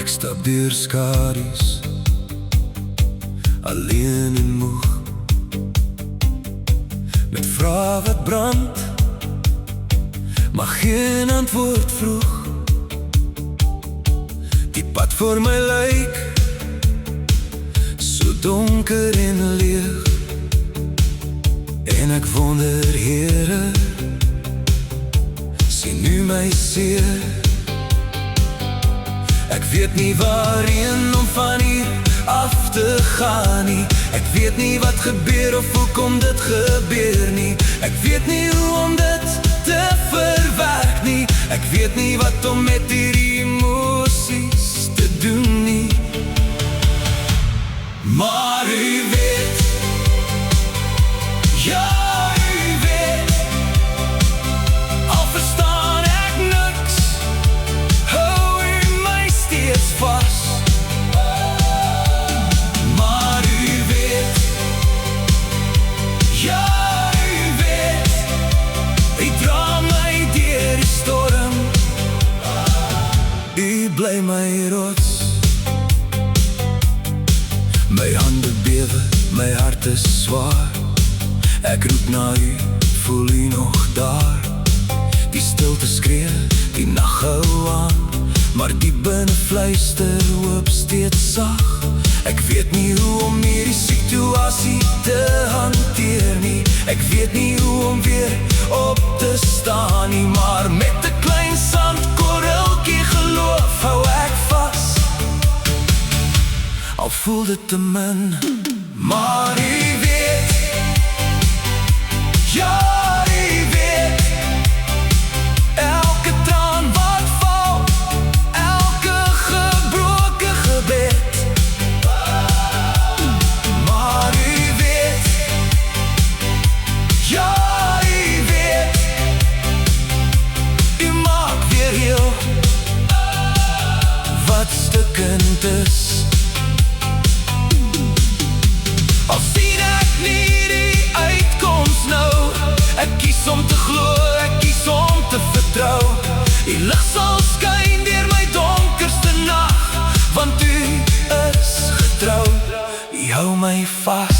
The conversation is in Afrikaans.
Ek stap deur skadu's, alleen en moeg, met vrae wat brand, maar geen antwoord vroeg. Die pad voor my lyk so donker en leeg, en ek wonder, Here, sien nu my seer. Ek weet nie waarheen om van hier af te gaan nie. Ek weet nie wat gebeur of hoekom dit gebeur nie. Ek weet nie hoe om dit te verwerk nie. Ek weet nie wat om met hierdie emosies te doen nie. Maar u weet, ja, u weet, al verstaan ek niks, hou u my steeds vas. Maar u weet, ja, u weet, u dra my deur die storm. U bly my rots. My hande bewe, my hart is zwaar. Ek roep na u, voel u nog daar. Die stilte skree, die nacht hou aan, maar die binne fluister hoop steeds sag. Ek weet nie hoe om hierdie situasie te hanteer nie. Ek weet nie hoe om weer op te staan nie. Maar met 'n klein sandkorreltjie geloof hou ek vas, al voel dit te min. Maar u weet, ja, u weet, elke traan wat val, elke gebroke gebed. Maar u weet, ja, u weet, u maak weer heel wat stukkend is. Al sien ek nie die uitkoms nou, ek kies om te glo, ek kies om te vertrou. Die lig sal skyn deur my donkerste nag, want u is getrou. U hou my vas.